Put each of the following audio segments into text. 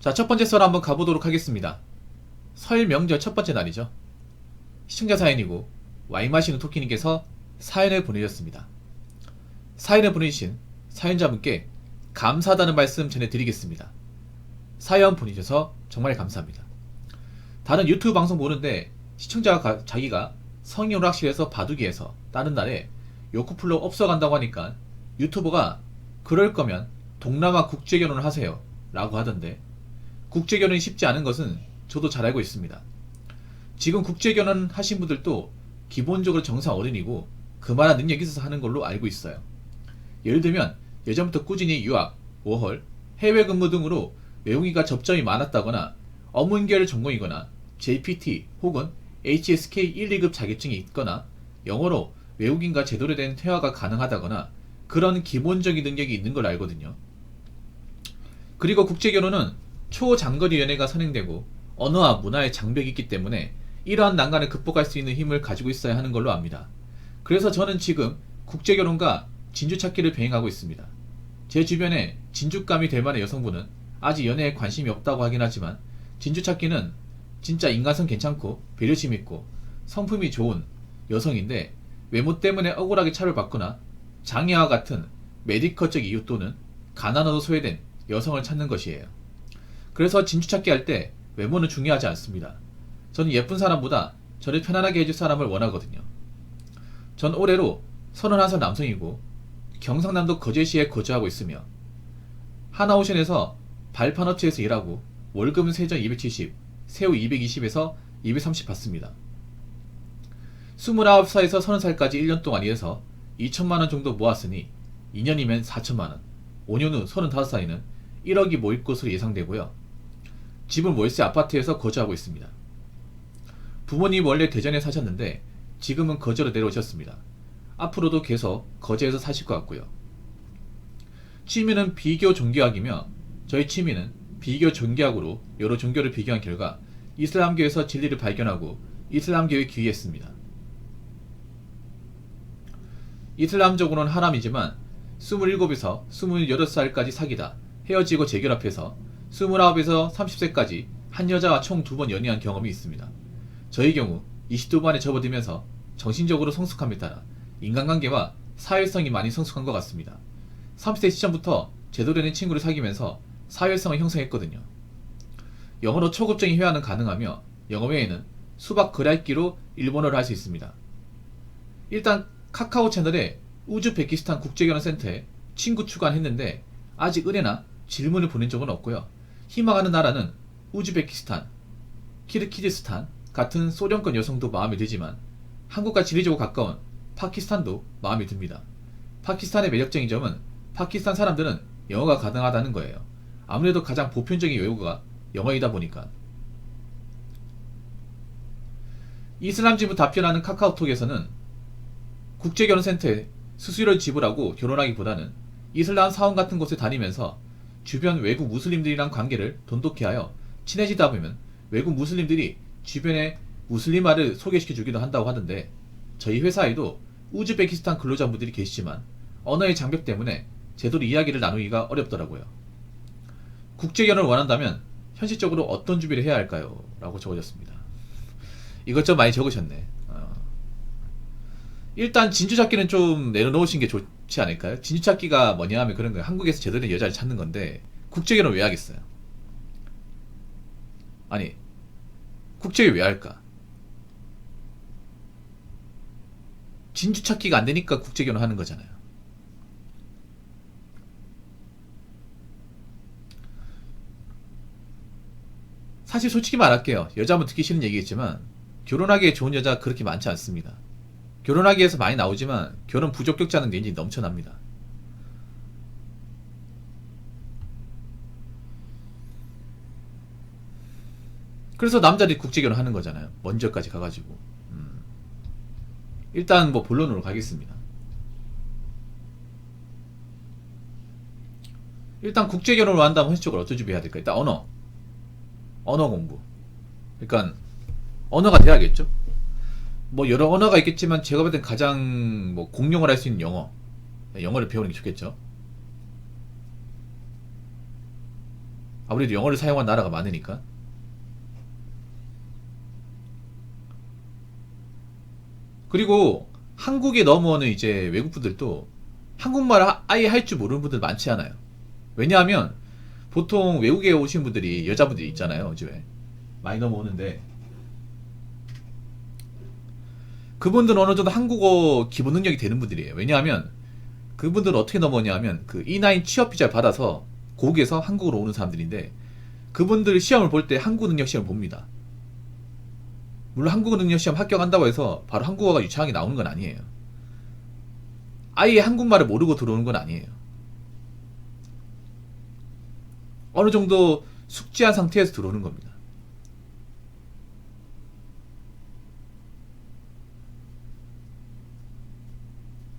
자, 첫 번째 썰 한번 가보도록 하겠습니다. 설 명절 첫 번째 날이죠. 시청자 사연이고 와인 마시는 토끼님께서 사연을 보내주셨습니다. 사연을 보내주신 사연자분께 감사하다는 말씀 전해드리겠습니다. 사연 보내주셔서 정말 감사합니다. 다른 유튜브 방송 보는데 시청자가 자기가 성인오락실에서 바둑이에서 다른 날에 요코플로 업소간다고 하니까 유튜버가 그럴 거면 동남아 국제결혼을 하세요 라고 하던데, 국제결혼이 쉽지 않은 것은 저도 잘 알고 있습니다. 지금 국제결혼 하신 분들도 기본적으로 정상 어른이고 그만한 능력이 있어서 하는 걸로 알고 있어요. 예를 들면 예전부터 꾸준히 유학, 워홀, 해외 근무 등으로 외국인과 접점이 많았다거나 어문계열 전공이거나 JPT 혹은 HSK 1, 2급 자격증이 있거나 영어로 외국인과 제대로 된 대화가 가능하다거나 그런 기본적인 능력이 있는 걸 알거든요. 그리고 국제결혼은 초장거리 연애가 선행되고 언어와 문화의 장벽이 있기 때문에 이러한 난관을 극복할 수 있는 힘을 가지고 있어야 하는 걸로 압니다. 그래서 저는 지금 국제결혼과 진주찾기를 병행하고 있습니다. 제 주변에 진주감이 될 만한 여성분은 아직 연애에 관심이 없다고 하긴 하지만 진주찾기는 진짜 인간성 괜찮고 배려심 있고 성품이 좋은 여성인데 외모 때문에 억울하게 차별받거나 장애와 같은 메디컬적 이유 또는 가난으로 소외된 여성을 찾는 것이에요. 그래서 진주찾기 할 때 외모는 중요하지 않습니다. 저는 예쁜 사람보다 저를 편안하게 해줄 사람을 원하거든요. 전 올해로 31살 남성이고 경상남도 거제시에 거주하고 있으며 하나오션에서 발판업체에서 일하고 월급은 세전 270, 새우 220에서 230 받습니다. 29살에서 30살까지 1년 동안 일해서 2천만원 정도 모았으니 2년이면 4천만원, 5년 후 35살에는 1억이 모일 것으로 예상되고요. 집은 월세 아파트에서 거주하고 있습니다. 부모님 원래 대전에 사셨는데 지금은 거제로 내려오셨습니다. 앞으로도 계속 거제에서 사실 것 같고요. 취미는 비교 종교학이며 저희 취미는 비교 종교학으로 여러 종교를 비교한 결과 이슬람교에서 진리를 발견하고 이슬람교에 귀의했습니다. 이슬람적으로는 하람이지만 27에서 28살까지 사귀다 헤어지고 재결합해서 29에서 30세까지 한 여자와 총 2번 연애한 경험이 있습니다. 저희 경우 22번에 접어들면서 정신적으로 성숙함에 따라 인간관계와 사회성이 많이 성숙한 것 같습니다. 30세 시점부터 제대로 된 친구를 사귀면서 사회성을 형성했거든요. 영어로 초급적인 회화는 가능하며 영어 외에는 수박 글읽기로 일본어를 할 수 있습니다. 일단 카카오 채널에 우즈베키스탄 국제결혼센터에 친구 추가했는데 아직 의뢰나 질문을 보낸 적은 없고요. 희망하는 나라는 우즈베키스탄, 키르기즈스탄 같은 소련권 여성도 마음에 들지만 한국과 지리적으로 가까운 파키스탄도 마음에 듭니다. 파키스탄의 매력적인 점은 파키스탄 사람들은 영어가 가능하다는 거예요. 아무래도 가장 보편적인 외국어가 영어이다 보니까. 이슬람지부 답변하는 카카오톡에서는 국제결혼센터에 수수료를 지불하고 결혼하기보다는 이슬람 사원 같은 곳에 다니면서 주변 외국 무슬림들이랑 관계를 돈독히 하여 친해지다 보면 외국 무슬림들이 주변에 무슬림화를 소개시켜 주기도 한다고 하던데, 저희 회사에도 우즈베키스탄 근로자분들이 계시지만 언어의 장벽 때문에 제대로 이야기를 나누기가 어렵더라고요. 국제결혼을 원한다면 현실적으로 어떤 준비를 해야 할까요? 라고 적어졌습니다. 이것 좀 많이 적으셨네. 일단 진주찾기는 좀 내려놓으신 게 좋지 않을까요? 진주찾기가 뭐냐 하면 그런 거예요. 한국에서 제대로 된 여자를 찾는 건데 국제결혼 왜 하겠어요? 아니, 국제결혼 왜 할까? 진주찾기가 안 되니까 국제결혼 하는 거잖아요. 사실 솔직히 말할게요. 여자분 듣기 싫은 얘기겠지만 결혼하기에 좋은 여자 그렇게 많지 않습니다. 결혼하기 위해서 많이 나오지만 결혼 부적격자는 왠지 넘쳐납니다. 그래서 남자들이 국제결혼 하는 거잖아요. 먼저까지 가가지고. 일단 뭐 본론으로 가겠습니다. 일단 국제결혼을 한다면 현실적으로 어떤 준비해야 될까? 일단 언어 공부. 그러니까 언어가 돼야겠죠. 뭐 여러 언어가 있겠지만 제가 볼 땐 가장 뭐 공용을 할 수 있는 영어를 배우는 게 좋겠죠. 아무래도 영어를 사용한 나라가 많으니까. 그리고 한국에 넘어오는 이제 외국분들도 한국말 아예 할 줄 모르는 분들 많지 않아요. 왜냐하면 보통 외국에 오신 분들이 여자분들이 있잖아요. 요즘에 많이 넘어오는데 그분들은 어느 정도 한국어 기본 능력이 되는 분들이에요. 왜냐하면 그분들은 어떻게 넘어오냐 하면 그 E9 취업 비자를 받아서 거기에서 한국으로 오는 사람들인데 그분들 시험을 볼 때 한국 능력 시험을 봅니다. 물론 한국어 능력 시험 합격한다고 해서 바로 한국어가 유창하게 나오는 건 아니에요. 아예 한국말을 모르고 들어오는 건 아니에요. 어느 정도 숙지한 상태에서 들어오는 겁니다.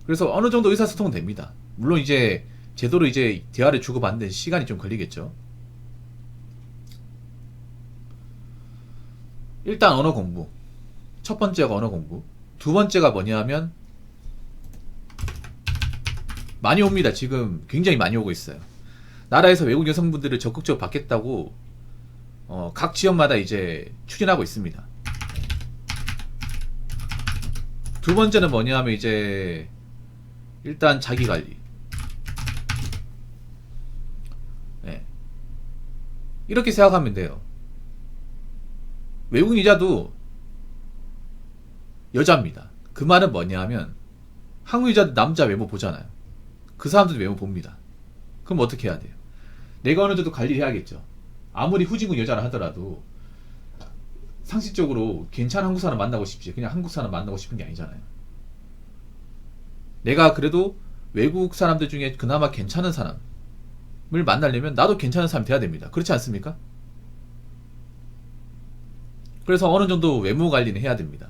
그래서 어느 정도 의사소통은 됩니다. 물론 이제 제대로 이제 대화를 주고받는 데 시간이 좀 걸리겠죠. 일단 언어 공부. 첫 번째가 언어 공부. 두 번째가 뭐냐 하면 많이 옵니다. 지금 굉장히 많이 오고 있어요. 나라에서 외국 여성분들을 적극적으로 받겠다고 각 지역마다 이제 추진하고 있습니다. 두 번째는 뭐냐 하면 이제 일단 자기관리. 네. 이렇게 생각하면 돼요. 외국 여자도 여자입니다. 그 말은 뭐냐 하면 한국 여자도 남자 외모 보잖아요. 그 사람들도 외모 봅니다. 그럼 어떻게 해야 돼요? 내가 어느 정도 관리를 해야겠죠. 아무리 후진국 여자라 하더라도 상식적으로 괜찮은 한국 사람 만나고 싶지 그냥 한국 사람 만나고 싶은 게 아니잖아요. 내가 그래도 외국 사람들 중에 그나마 괜찮은 사람을 만나려면 나도 괜찮은 사람이 돼야 됩니다. 그렇지 않습니까? 그래서 어느 정도 외모 관리는 해야 됩니다.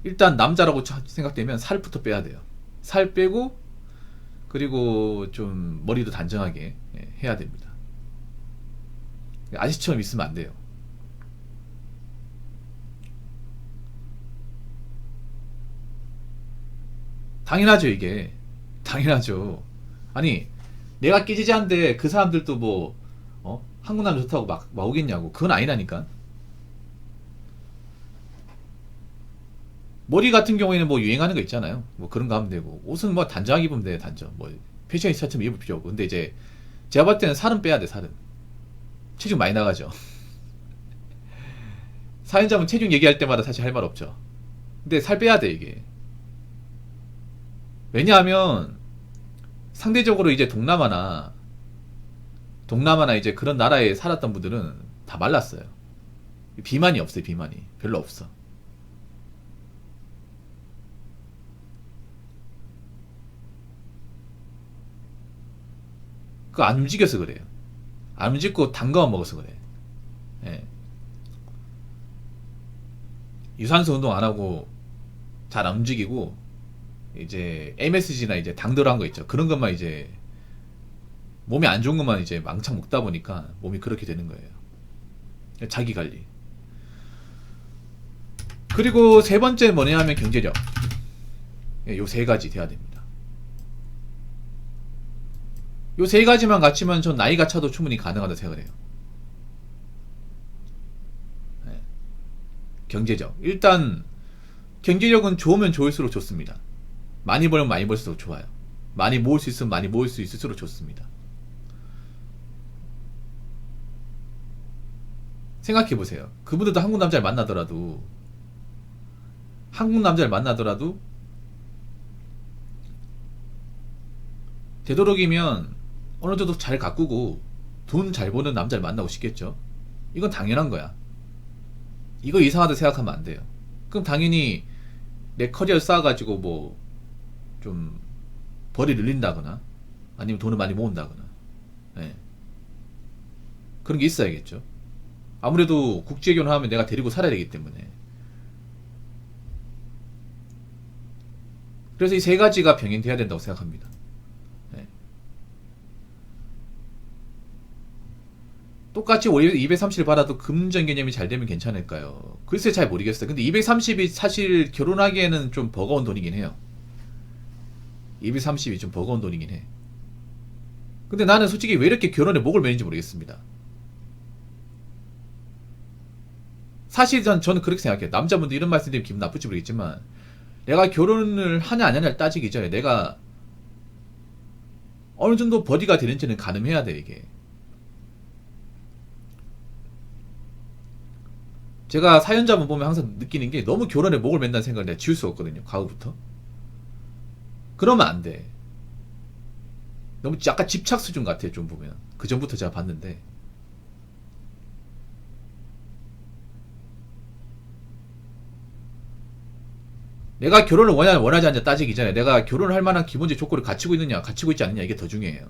일단 남자라고 생각되면 살부터 빼야 돼요. 살 빼고 그리고 좀 머리도 단정하게 해야 됩니다. 아저씨처럼 있으면 안 돼요. 당연하죠, 이게. 당연하죠. 아니, 내가 끼지지 않는데 그 사람들도 뭐, 한국 남자 좋다고 막 오겠냐고. 그건 아니라니까. 머리 같은 경우에는 뭐 유행하는 거 있잖아요. 뭐 그런 거 하면 되고. 옷은 뭐 단정하게 입으면 돼, 단정. 뭐, 패셔니스타처럼 입을 필요 없고. 근데 이제, 제가 볼 때는 살은 빼야 돼, 살은. 체중 많이 나가죠. 사연자분 체중 얘기할 때마다 사실 할 말 없죠. 근데 살 빼야 돼, 이게. 왜냐하면 상대적으로 이제 동남아나 이제 그런 나라에 살았던 분들은 다 말랐어요. 비만이 없어요, 비만이. 별로 없어. 그거 안 움직여서 그래요. 안 움직고 단 거만 먹어서 그래. 예. 유산소 운동 안 하고 잘 안 움직이고 이제 MSG나 이제 당 들어간 거 있죠. 그런 것만 이제 몸에 안 좋은 것만 이제 망창 먹다 보니까 몸이 그렇게 되는 거예요. 자기 관리. 그리고 세 번째 뭐냐 하면 경제력. 요 세 가지 돼야 됩니다. 요 세 가지만 갖추면 전 나이가 차도 충분히 가능하다 생각을 해요. 네. 경제적. 일단 경제력은 좋으면 좋을수록 좋습니다. 많이 벌면 많이 벌수록 좋아요. 많이 모을 수 있으면 많이 모을 수 있을수록 좋습니다. 생각해보세요. 그분들도 한국 남자를 만나더라도 되도록이면 어느 정도 잘 가꾸고 돈 잘 버는 남자를 만나고 싶겠죠. 이건 당연한 거야. 이거 이상하다 생각하면 안 돼요. 그럼 당연히 내 커리어를 쌓아가지고 뭐 좀 벌이 늘린다거나 아니면 돈을 많이 모은다거나 네. 그런 게 있어야겠죠. 아무래도 국제결혼을 하면 내가 데리고 살아야 되기 때문에. 그래서 이 세 가지가 병행돼야 된다고 생각합니다. 네. 똑같이 230을 받아도 금전 개념이 잘 되면 괜찮을까요? 글쎄 잘 모르겠어요. 근데 230이 사실 결혼하기에는 좀 버거운 돈이긴 해요. 230이 좀 버거운 돈이긴 해. 근데 나는 솔직히 왜 이렇게 결혼에 목을 매는지 모르겠습니다. 사실 저는 그렇게 생각해요. 남자분들 이런 말씀 드리면 기분 나쁠지 모르겠지만, 내가 결혼을 하냐 안 하냐를 따지기 전에 내가 어느 정도 버디가 되는지는 가늠해야 돼, 이게. 제가 사연자분 보면 항상 느끼는 게 너무 결혼에 목을 맨다는 생각을 내가 지울 수가 없거든요. 과거부터. 그러면 안 돼. 너무 약간 집착 수준 같아, 좀 보면. 그 전부터 제가 봤는데. 내가 결혼을 원하냐 원하지 않냐 따지기 전에 내가 결혼을 할 만한 기본적 조건을 갖추고 있느냐 갖추고 있지 않느냐, 이게 더 중요해요.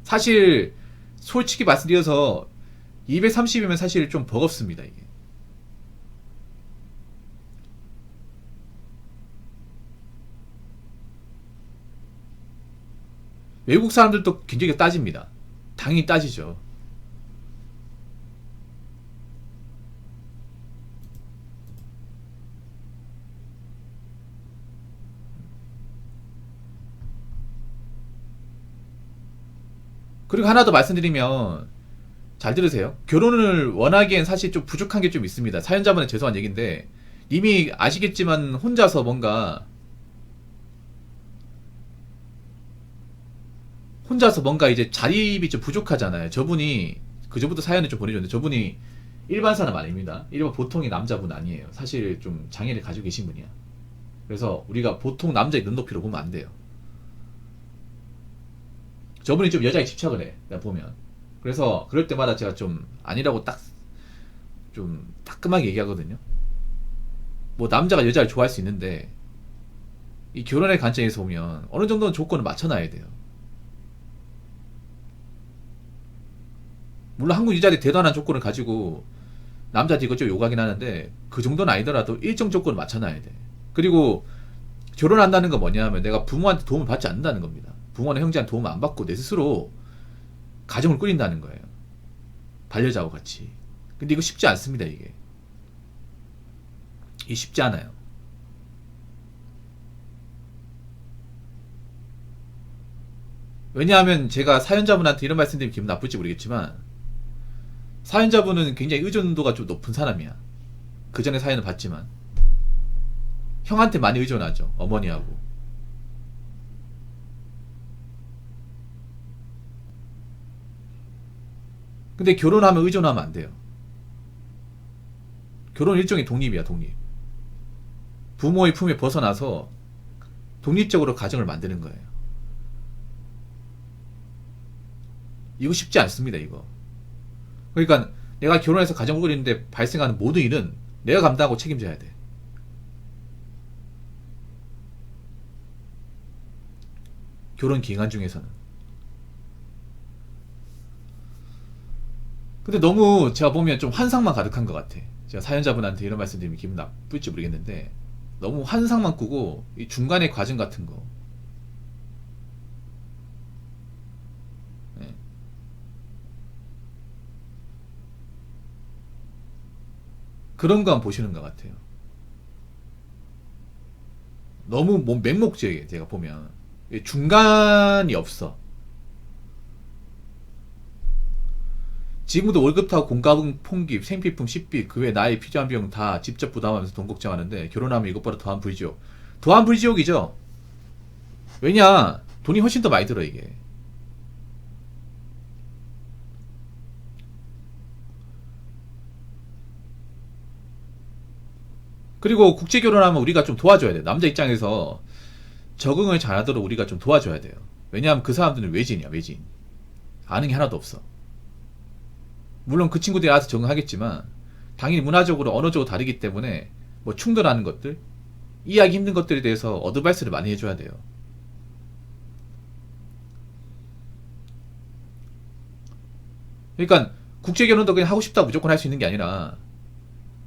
사실 솔직히 말씀드려서 230이면 사실 좀 버겁습니다, 이게. 외국 사람들도 굉장히 따집니다. 당연히 따지죠. 그리고 하나 더 말씀드리면, 잘 들으세요. 결혼을 원하기엔 사실 좀 부족한 게 좀 있습니다. 사연자분은 죄송한 얘기인데, 이미 아시겠지만 혼자서 뭔가 이제 자립이 좀 부족하잖아요. 저분이 그 전부터 사연을 좀 보내줬는데, 저분이 일반 사람 아닙니다. 일반 보통의 남자분 아니에요. 사실 좀 장애를 가지고 계신 분이야. 그래서 우리가 보통 남자의 눈높이로 보면 안 돼요. 저분이 좀 여자에 집착을 해, 내가 보면. 그래서 그럴 때마다 제가 좀 아니라고 딱 좀 따끔하게 얘기하거든요. 뭐 남자가 여자를 좋아할 수 있는데, 이 결혼의 관점에서 보면 어느 정도는 조건을 맞춰놔야 돼요. 물론 한국 여자들이 대단한 조건을 가지고 남자들이 이것저것 요구하긴 하는데, 그 정도는 아니더라도 일정 조건을 맞춰놔야 돼. 그리고 결혼한다는 건 뭐냐 하면 내가 부모한테 도움을 받지 않는다는 겁니다. 부모나 형제한테 도움을 안 받고 내 스스로 가정을 꾸린다는 거예요. 반려자와 같이. 근데 이거 쉽지 않습니다, 이게. 이게 쉽지 않아요. 왜냐하면 제가 사연자분한테 이런 말씀드리면 기분 나쁠지 모르겠지만, 사연자분은 굉장히 의존도가 좀 높은 사람이야. 그 전에 사연을 봤지만. 형한테 많이 의존하죠, 어머니하고. 근데 결혼하면 의존하면 안 돼요. 결혼 일종의 독립이야, 독립. 부모의 품에 벗어나서 독립적으로 가정을 만드는 거예요. 이거 쉽지 않습니다, 이거. 그러니까 내가 결혼해서 가정을 꾸리는데 발생하는 모든 일은 내가 감당하고 책임져야 돼. 결혼 기간 중에서는. 근데 너무 제가 보면 좀 환상만 가득한 것 같아. 제가 사연자분한테 이런 말씀 드리면 기분 나쁠지 모르겠는데, 너무 환상만 꾸고 이 중간의 과정 같은 거, 예. 그런 거 한번 보시는 것 같아요. 너무 뭐 맹목적이에요, 제가 보면. 중간이 없어. 지금도 월급 타고 공과금, 풍기, 생필품, 식비, 그 외 나의 필요한 비용 다 직접 부담하면서 돈 걱정하는데, 결혼하면 이것보다 더한 불지옥. 더한 불지옥이죠. 왜냐, 돈이 훨씬 더 많이 들어, 이게. 그리고 국제 결혼하면 우리가 좀 도와줘야 돼. 남자 입장에서 적응을 잘하도록 우리가 좀 도와줘야 돼요. 왜냐하면 그 사람들은 외지인이야, 외지인. 아는 게 하나도 없어. 물론 그 친구들이 알아서 적응하겠지만, 당연히 문화적으로 언어적으로 다르기 때문에 뭐 충돌하는 것들, 이해하기 힘든 것들에 대해서 어드바이스를 많이 해줘야 돼요. 그러니까 국제결혼도 그냥 하고 싶다 무조건 할 수 있는 게 아니라,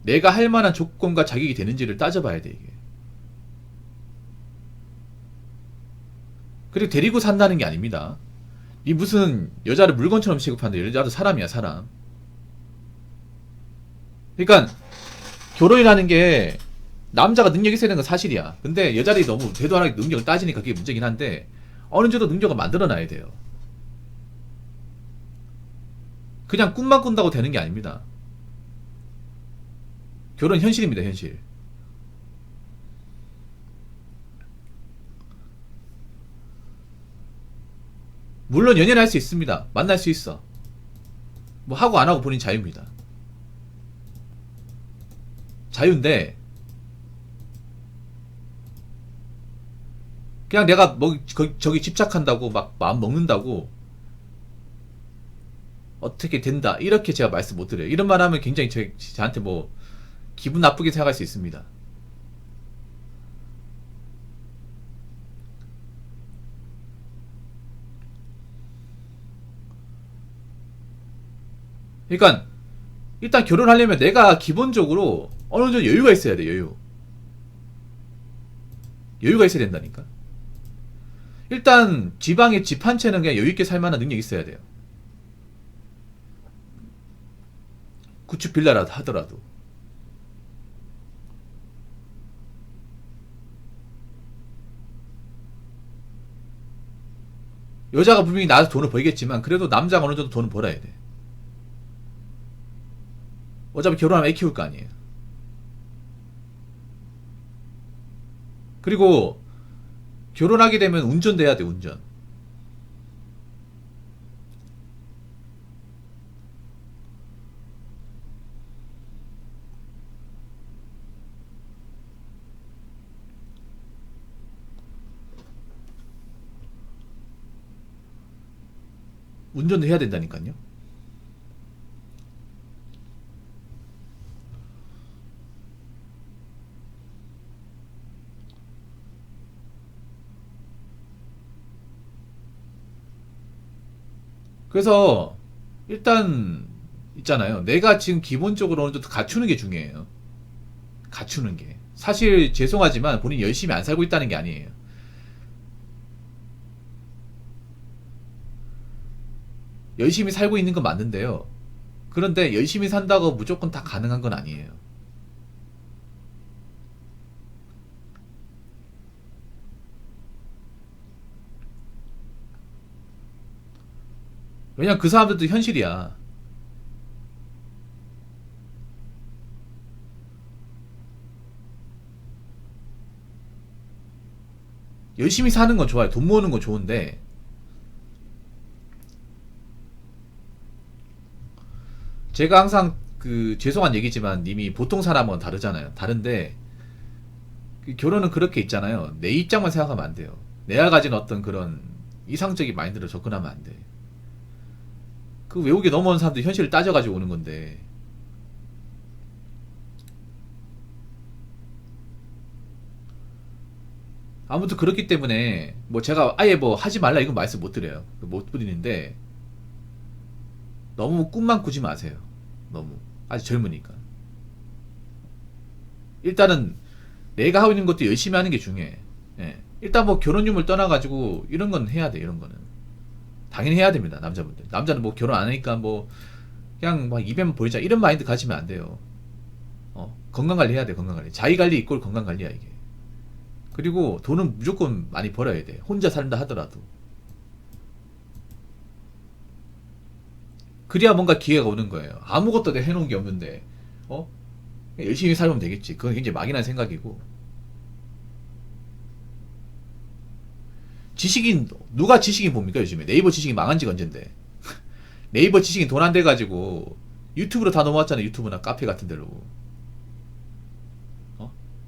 내가 할 만한 조건과 자격이 되는지를 따져봐야 돼, 이게. 그리고 데리고 산다는 게 아닙니다. 이 무슨 여자를 물건처럼 취급하는데, 여자도 사람이야, 사람. 그러니까 결혼이라는 게 남자가 능력이 있어야 되는 건 사실이야. 근데 여자들이 너무 대도하게 능력을 따지니까 그게 문제긴 한데, 어느 정도 능력을 만들어놔야 돼요. 그냥 꿈만 꾼다고 되는 게 아닙니다. 결혼 현실입니다, 현실. 물론 연애는 할 수 있습니다. 만날 수 있어. 뭐 하고 안 하고 본인 자유입니다. 자유인데 그냥 내가 뭐 저기 집착한다고 막 마음 먹는다고 어떻게 된다 이렇게 제가 말씀 못 드려요. 이런 말 하면 굉장히 저한테 뭐 기분 나쁘게 생각할 수 있습니다. 그러니까 일단 결혼하려면 내가 기본적으로 어느 정도 여유가 있어야 돼. 여유가 있어야 된다니까. 일단 지방에 집 한 채는 그냥 여유있게 살만한 능력이 있어야 돼요. 구축 빌라라도 하더라도. 여자가 분명히 나한테 돈을 벌겠지만 그래도 남자가 어느 정도 돈을 벌어야 돼. 어차피 결혼하면 애 키울 거 아니에요. 그리고 결혼하게 되면 운전도 해야 돼. 운전. 운전도 해야 된다니까요. 그래서 일단 있잖아요. 내가 지금 기본적으로 어느 정도 갖추는 게 중요해요. 갖추는 게. 사실 죄송하지만 본인이 열심히 안 살고 있다는 게 아니에요. 열심히 살고 있는 건 맞는데요. 그런데 열심히 산다고 무조건 다 가능한 건 아니에요. 왜냐면 그 사람들도 현실이야. 열심히 사는 건 좋아요. 돈 모으는 건 좋은데 제가 항상 그 죄송한 얘기지만 님이 보통 사람은 다르잖아요. 다른데 그 결혼은 그렇게 있잖아요. 내 입장만 생각하면 안 돼요. 내가 가진 어떤 그런 이상적인 마인드로 접근하면 안 돼. 그 외국에 넘어온 사람들이 현실을 따져가지고 오는 건데 아무튼 그렇기 때문에 뭐 제가 아예 뭐 하지 말라 이건 말씀 못 드려요. 못 드리는데 너무 꿈만 꾸지 마세요. 너무 아직 젊으니까. 일단은 내가 하고 있는 것도 열심히 하는 게 중요해. 예. 일단 뭐 결혼 유물 떠나가지고 이런 건 해야 돼. 이런 거는 당연히 해야 됩니다. 남자분들. 남자는 뭐 결혼 안 하니까 뭐 그냥 막 입에만 보이자 이런 마인드 가지면 안 돼요. 건강 관리 해야 돼. 건강 관리. 자기 관리 이꼴 건강 관리야 이게. 그리고 돈은 무조건 많이 벌어야 돼. 혼자 산다 하더라도. 그래야 뭔가 기회가 오는 거예요. 아무것도 내가 해놓은 게 없는데, 어? 열심히 살면 되겠지. 그건 굉장히 막연한 생각이고. 지식인, 누가 지식인 봅니까, 요즘에? 네이버 지식인 망한 지가 언젠데. 네이버 지식인 돈 안 돼가지고, 유튜브로 다 넘어왔잖아요. 유튜브나 카페 같은 데로.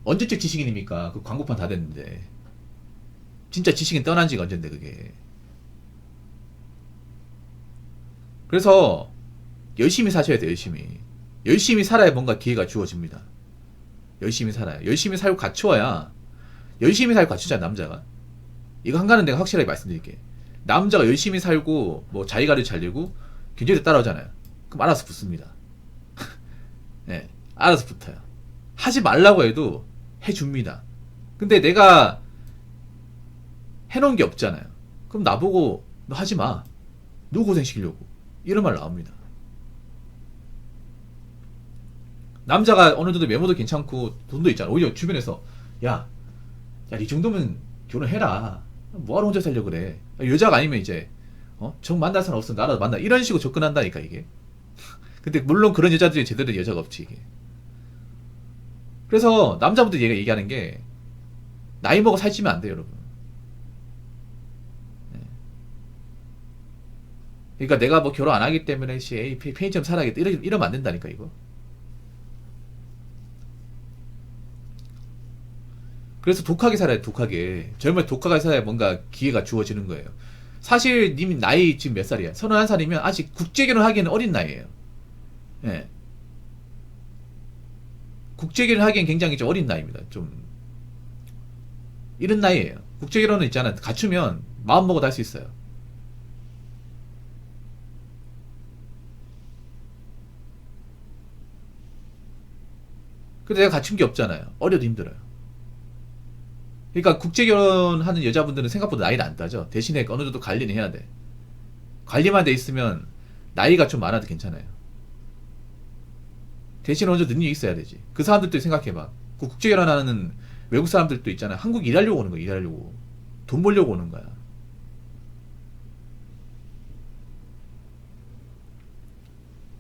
언제적 지식인입니까? 그 광고판 다 됐는데. 진짜 지식인 떠난 지가 언젠데, 그게. 그래서 열심히 사셔야 돼요. 열심히 살아야 뭔가 기회가 주어집니다. 열심히 살아야. 열심히 살고 갖추어야. 열심히 살고 갖추잖아, 남자가. 이거 한 가지는 내가 확실하게 말씀드릴게. 남자가 열심히 살고 뭐 자기가를 잘 되고 경제도 따라오잖아요. 그럼 알아서 붙습니다. 네, 알아서 붙어요. 하지 말라고 해도 해줍니다. 근데 내가 해놓은 게 없잖아요. 그럼 나보고 너 하지 마. 누구 고생시키려고. 이런 말 나옵니다. 남자가 어느 정도 외모도 괜찮고 돈도 있잖아. 오히려 주변에서 야, 이 정도면 결혼해라. 뭐하러 혼자 살려고 그래. 여자가 아니면 이제 정 만날 사람 없으면 나라도 만나. 이런 식으로 접근한다니까 이게. 근데 물론 그런 여자들이 제대로 된 여자가 없지 이게. 그래서 남자분들 얘기하는 게 나이 먹어 살찌면 안 돼요 여러분. 그러니까 내가 뭐 결혼 안 하기 때문에 편의점 살아야겠다 이러면 안 된다니까 이거. 그래서 독하게 살아야 독하게. 젊을 때 독하게 살아야 뭔가 기회가 주어지는 거예요. 사실 님 나이 지금 몇 살이야? 31살이면 아직 국제결혼 하기에는 어린 나이에요. 예. 국제결혼 하기엔 굉장히 좀 어린 나이입니다. 좀 이런 나이에요. 국제결혼은 있잖아. 갖추면 마음 먹어도 할 수 있어요. 근데 내가 갖춘 게 없잖아요. 어려도 힘들어요. 그러니까 국제결혼하는 여자분들은 생각보다 나이를 안 따져. 대신에 어느 정도 관리는 해야 돼. 관리만 돼 있으면 나이가 좀 많아도 괜찮아요. 대신 어느 정도 능력이 있어야 되지. 그 사람들도 생각해봐. 그 국제결혼하는 외국 사람들도 있잖아. 한국 일하려고 오는 거야. 일하려고. 돈 벌려고 오는 거야.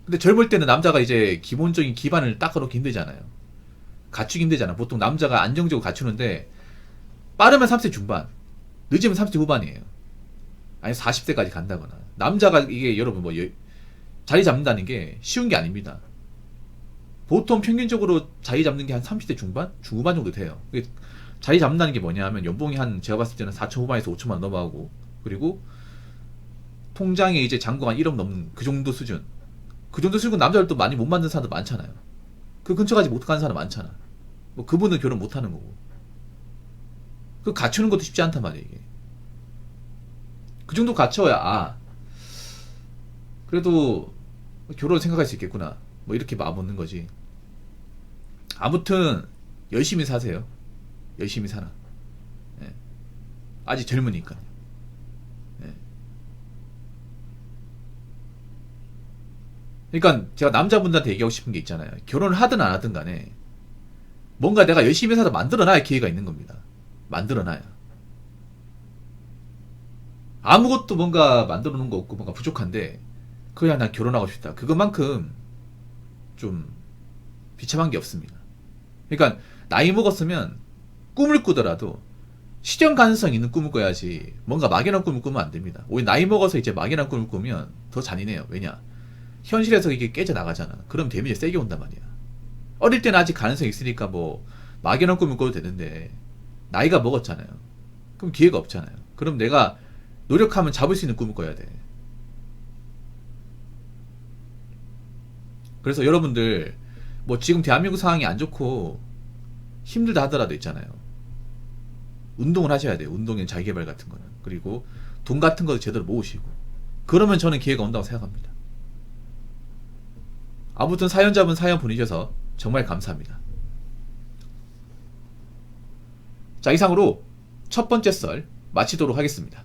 근데 젊을 때는 남자가 이제 기본적인 기반을 닦아놓기 힘들잖아요. 갖추기 힘들잖아. 보통 남자가 안정적으로 갖추는데 빠르면 30대 중반, 늦으면 30대 후반이에요. 아니 40대까지 간다거나. 남자가 이게 여러분 뭐 자리 잡는다는 게 쉬운 게 아닙니다. 보통 평균적으로 자리 잡는 게 한 30대 중반? 중후반 정도 돼요. 자리 잡는다는 게 뭐냐 하면 연봉이 한 제가 봤을 때는 4천 후반에서 5천만 원 넘어가고, 그리고 통장에 이제 잔고가 한 1억 넘는 그 정도 수준. 그 정도 수준 남자들도 많이 못 만든 사람도 많잖아요. 그 근처까지 못 가는 사람 많잖아. 뭐 그분은 결혼 못 하는 거고. 그 갖추는 것도 쉽지 않단 말이에요, 이게. 그 정도 갖춰야, 아, 그래도 결혼 생각할 수 있겠구나. 뭐 이렇게 마음 먹는 거지. 아무튼, 열심히 사세요. 열심히 살아. 예. 아직 젊으니까. 예. 그러니까 제가 남자분들한테 얘기하고 싶은 게 있잖아요. 결혼을 하든 안 하든 간에 뭔가 내가 열심히 살아 만들어놔야 기회가 있는 겁니다. 만들어놔야. 아무것도 뭔가 만들어 놓은 거 없고 뭔가 부족한데 그냥 난 결혼하고 싶다. 그것만큼 좀 비참한 게 없습니다. 그러니까 나이 먹었으면 꿈을 꾸더라도 실현 가능성 있는 꿈을 꿔야지 뭔가 막연한 꿈을 꾸면 안 됩니다. 오히려 나이 먹어서 이제 막연한 꿈을 꾸면 더 잔인해요. 왜냐? 현실에서 이게 깨져 나가잖아. 그럼 데미지 세게 온단 말이야. 어릴 때는 아직 가능성이 있으니까 뭐 막연한 꿈을 꿔도 되는데 나이가 먹었잖아요. 그럼 기회가 없잖아요. 그럼 내가 노력하면 잡을 수 있는 꿈을 꿔야 돼. 그래서 여러분들 뭐 지금 대한민국 상황이 안 좋고 힘들다 하더라도 있잖아요. 운동을 하셔야 돼요. 운동이나 자기개발 같은 거는. 그리고 돈 같은 거 제대로 모으시고. 그러면 저는 기회가 온다고 생각합니다. 아무튼 사연자분 사연 보내주셔서 정말 감사합니다. 자, 이상으로 첫 번째 썰 마치도록 하겠습니다.